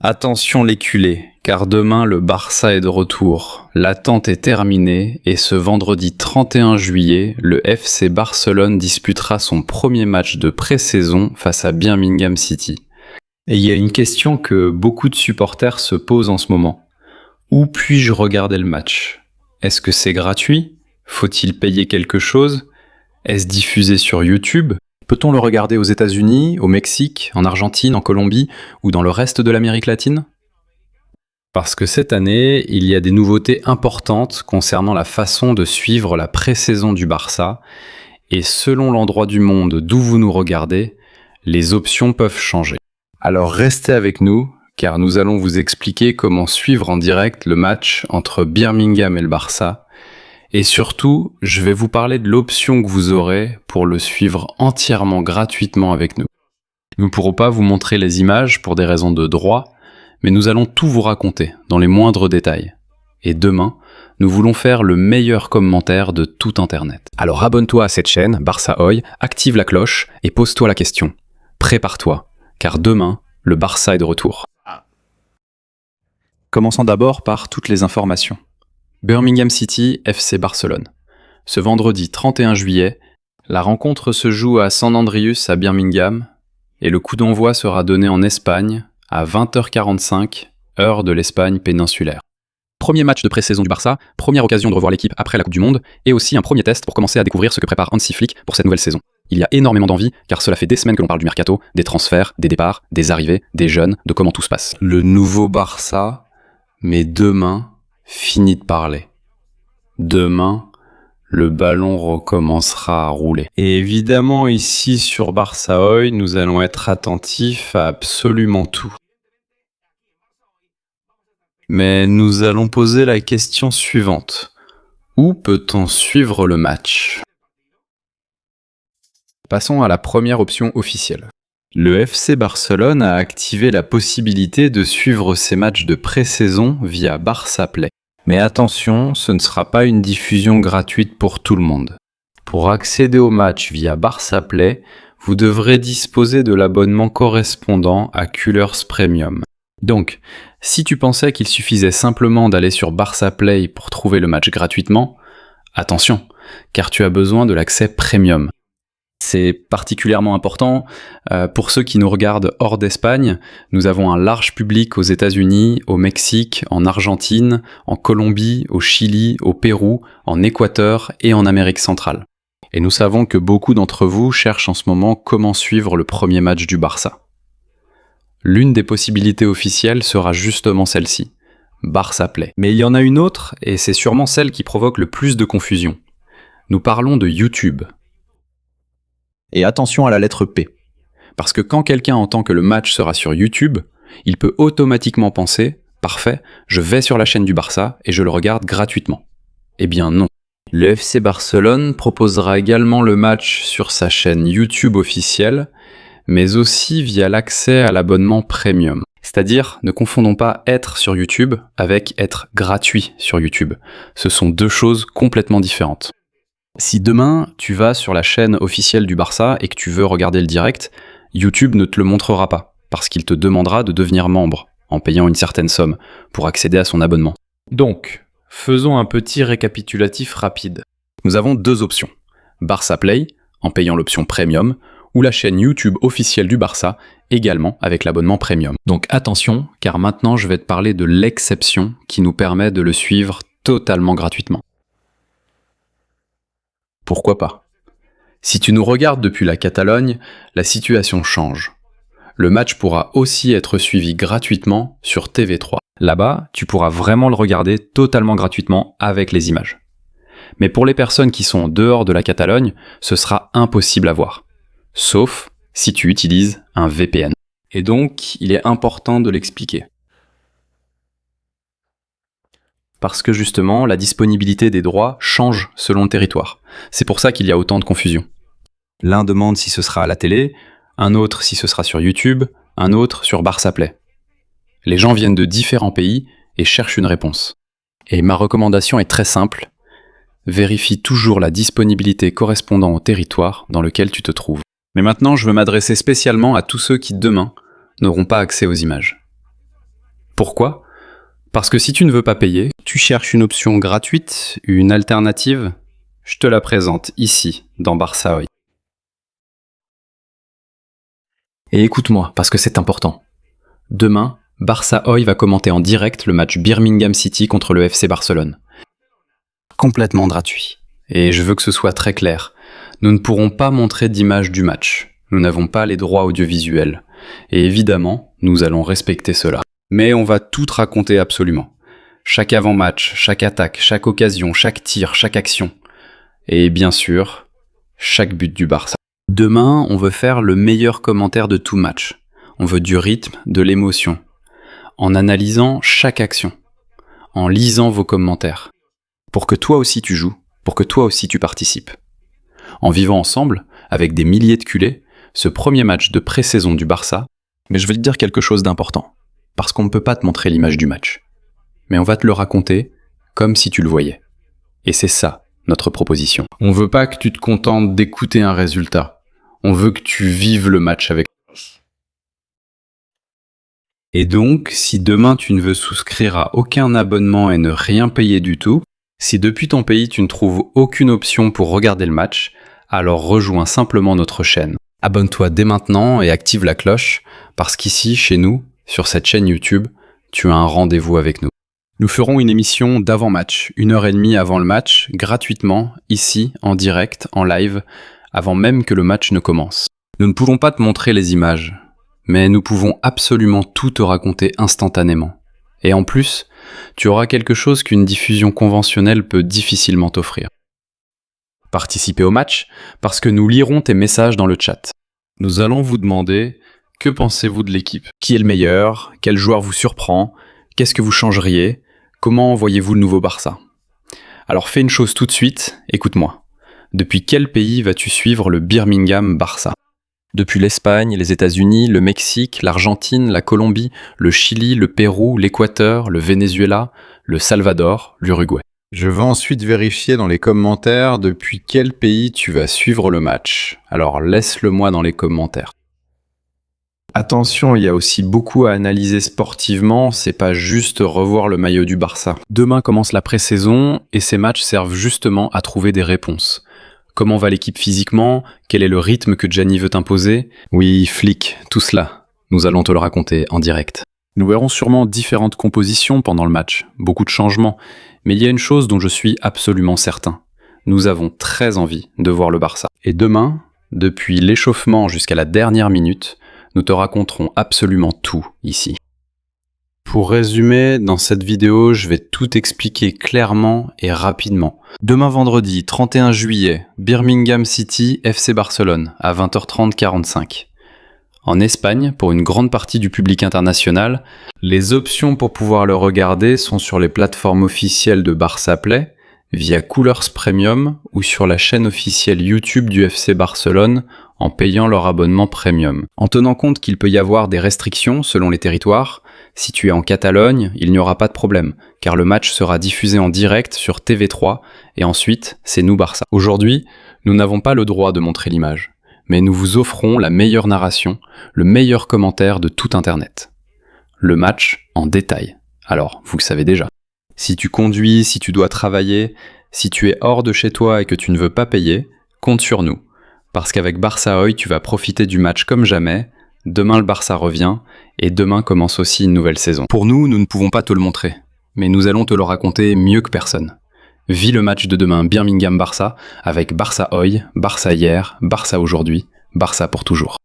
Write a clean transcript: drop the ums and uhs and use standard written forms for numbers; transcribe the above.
Attention les culés, car demain le Barça est de retour. L'attente est terminée et ce vendredi 31 juillet, le FC Barcelone disputera son premier match de pré-saison face à Birmingham City. Et il y a une question que beaucoup de supporters se posent en ce moment. Où puis-je regarder le match? Est-ce que c'est gratuit? Faut-il payer quelque chose? Est-ce diffusé sur YouTube? Peut-on le regarder aux États-Unis, au Mexique, en Argentine, en Colombie ou dans le reste de l'Amérique latine? Parce que cette année, il y a des nouveautés importantes concernant la façon de suivre la pré-saison du Barça, et selon l'endroit du monde d'où vous nous regardez, les options peuvent changer. Alors restez avec nous, car nous allons vous expliquer comment suivre en direct le match entre Birmingham et le Barça, et surtout, je vais vous parler de l'option que vous aurez pour le suivre entièrement gratuitement avec nous. Nous ne pourrons pas vous montrer les images pour des raisons de droit, mais nous allons tout vous raconter dans les moindres détails. Et demain, nous voulons faire le meilleur commentaire de tout Internet. Alors abonne-toi à cette chaîne, Barça Oy, active la cloche et pose-toi la question. Prépare-toi, car demain, le Barça est de retour. Commençons d'abord par toutes les informations. Birmingham City, FC Barcelone. Ce vendredi 31 juillet, la rencontre se joue à San Andreas à Birmingham et le coup d'envoi sera donné en Espagne à 20h45, heure de l'Espagne péninsulaire. Premier match de pré-saison du Barça, première occasion de revoir l'équipe après la Coupe du Monde et aussi un premier test pour commencer à découvrir ce que prépare Hansi Flick pour cette nouvelle saison. Il y a énormément d'envie car cela fait des semaines que l'on parle du mercato, des transferts, des départs, des arrivées, des jeunes, de comment tout se passe. Le nouveau Barça, mais demain, fini de parler. Demain, le ballon recommencera à rouler. Et évidemment, ici sur Barça Oy, nous allons être attentifs à absolument tout. Mais nous allons poser la question suivante. Où peut-on suivre le match? Passons à la première option officielle. Le FC Barcelone a activé la possibilité de suivre ses matchs de pré-saison via Barça Play. Mais attention, ce ne sera pas une diffusion gratuite pour tout le monde. Pour accéder au match via Barça Play, vous devrez disposer de l'abonnement correspondant à Cullers Premium. Donc, si tu pensais qu'il suffisait simplement d'aller sur Barça Play pour trouver le match gratuitement, attention, car tu as besoin de l'accès Premium. C'est particulièrement important pour ceux qui nous regardent hors d'Espagne. Nous avons un large public aux États-Unis, au Mexique, en Argentine, en Colombie, au Chili, au Pérou, en Équateur et en Amérique centrale. Et nous savons que beaucoup d'entre vous cherchent en ce moment comment suivre le premier match du Barça. L'une des possibilités officielles sera justement celle-ci, Barça Play. Mais il y en a une autre, et c'est sûrement celle qui provoque le plus de confusion. Nous parlons de YouTube. Et attention à la lettre P. Parce que quand quelqu'un entend que le match sera sur YouTube, il peut automatiquement penser « Parfait, je vais sur la chaîne du Barça et je le regarde gratuitement ». Eh bien non. Le FC Barcelone proposera également le match sur sa chaîne YouTube officielle, mais aussi via l'accès à l'abonnement Premium. C'est-à-dire, ne confondons pas être sur YouTube avec être gratuit sur YouTube. Ce sont deux choses complètement différentes. Si demain, tu vas sur la chaîne officielle du Barça et que tu veux regarder le direct, YouTube ne te le montrera pas, parce qu'il te demandera de devenir membre, en payant une certaine somme, pour accéder à son abonnement. Donc, faisons un petit récapitulatif rapide. Nous avons deux options. Barça Play, en payant l'option Premium, ou la chaîne YouTube officielle du Barça, également avec l'abonnement Premium. Donc attention, car maintenant je vais te parler de l'exception qui nous permet de le suivre totalement gratuitement. Pourquoi pas? Si tu nous regardes depuis la Catalogne, la situation change. Le match pourra aussi être suivi gratuitement sur TV3. Là-bas, tu pourras vraiment le regarder totalement gratuitement avec les images. Mais pour les personnes qui sont en dehors de la Catalogne, ce sera impossible à voir. Sauf si tu utilises un VPN. Et donc, il est important de l'expliquer. Parce que justement, la disponibilité des droits change selon le territoire. C'est pour ça qu'il y a autant de confusion. L'un demande si ce sera à la télé, un autre si ce sera sur YouTube, un autre sur Barça Play. Les gens viennent de différents pays et cherchent une réponse. Et ma recommandation est très simple. Vérifie toujours la disponibilité correspondant au territoire dans lequel tu te trouves. Mais maintenant, je veux m'adresser spécialement à tous ceux qui, demain, n'auront pas accès aux images. Pourquoi ? Parce que si tu ne veux pas payer, tu cherches une option gratuite, une alternative, je te la présente ici, dans Barça Hoy. Et écoute-moi, parce que c'est important. Demain, Barça Hoy va commenter en direct le match Birmingham City contre le FC Barcelone. Complètement gratuit. Et je veux que ce soit très clair. Nous ne pourrons pas montrer d'image du match. Nous n'avons pas les droits audiovisuels. Et évidemment, nous allons respecter cela. Mais on va tout te raconter absolument. Chaque avant-match, chaque attaque, chaque occasion, chaque tir, chaque action. Et bien sûr, chaque but du Barça. Demain, on veut faire le meilleur commentaire de tout match. On veut du rythme, de l'émotion. En analysant chaque action. En lisant vos commentaires. Pour que toi aussi tu joues. Pour que toi aussi tu participes. En vivant ensemble, avec des milliers de culés, ce premier match de pré-saison du Barça, mais je vais te dire quelque chose d'important. Parce qu'on ne peut pas te montrer l'image du match. Mais on va te le raconter comme si tu le voyais. Et c'est ça, notre proposition. On veut pas que tu te contentes d'écouter un résultat. On veut que tu vives le match avec nous. Et donc, si demain tu ne veux souscrire à aucun abonnement et ne rien payer du tout, si depuis ton pays tu ne trouves aucune option pour regarder le match, alors rejoins simplement notre chaîne. Abonne-toi dès maintenant et active la cloche, parce qu'ici, chez nous, sur cette chaîne YouTube, tu as un rendez-vous avec nous. Nous ferons une émission d'avant-match, 1h30 avant le match, gratuitement, ici, en direct, en live, avant même que le match ne commence. Nous ne pouvons pas te montrer les images, mais nous pouvons absolument tout te raconter instantanément. Et en plus, tu auras quelque chose qu'une diffusion conventionnelle peut difficilement t'offrir. Participez au match, parce que nous lirons tes messages dans le chat. Nous allons vous demander, que pensez-vous de l'équipe ? Qui est le meilleur ? Quel joueur vous surprend ? Qu'est-ce que vous changeriez ? Comment voyez-vous le nouveau Barça ? Alors fais une chose tout de suite, écoute-moi. Depuis quel pays vas-tu suivre le Birmingham Barça ? Depuis l'Espagne, les États-Unis, le Mexique, l'Argentine, la Colombie, le Chili, le Pérou, l'Équateur, le Venezuela, le Salvador, l'Uruguay. Je vais ensuite vérifier dans les commentaires depuis quel pays tu vas suivre le match. Alors laisse-le moi dans les commentaires. Attention, il y a aussi beaucoup à analyser sportivement, c'est pas juste revoir le maillot du Barça. Demain commence la pré-saison et ces matchs servent justement à trouver des réponses. Comment va l'équipe physiquement ? Quel est le rythme que Gianni veut imposer ? Oui, flic, tout cela. Nous allons te le raconter en direct. Nous verrons sûrement différentes compositions pendant le match, beaucoup de changements, mais il y a une chose dont je suis absolument certain. Nous avons très envie de voir le Barça. Et demain, depuis l'échauffement jusqu'à la dernière minute, nous te raconterons absolument tout ici. Pour résumer, dans cette vidéo, je vais tout expliquer clairement et rapidement. Demain vendredi, 31 juillet, Birmingham City, FC Barcelone, à 20h30-45. En Espagne, pour une grande partie du public international, les options pour pouvoir le regarder sont sur les plateformes officielles de Barça Play, via Coolers Premium ou sur la chaîne officielle YouTube du FC Barcelone en payant leur abonnement Premium. En tenant compte qu'il peut y avoir des restrictions selon les territoires, si tu es en Catalogne, il n'y aura pas de problème, car le match sera diffusé en direct sur TV3 et ensuite, c'est nous Barça. Aujourd'hui, nous n'avons pas le droit de montrer l'image, mais nous vous offrons la meilleure narration, le meilleur commentaire de tout Internet. Le match en détail. Alors, vous le savez déjà. Si tu conduis, si tu dois travailler, si tu es hors de chez toi et que tu ne veux pas payer, compte sur nous. Parce qu'avec Barça Hoy, tu vas profiter du match comme jamais. Demain, le Barça revient et demain commence aussi une nouvelle saison. Pour nous, nous ne pouvons pas te le montrer, mais nous allons te le raconter mieux que personne. Vis le match de demain Birmingham-Barça avec Barça Hoy, Barça hier, Barça aujourd'hui, Barça pour toujours.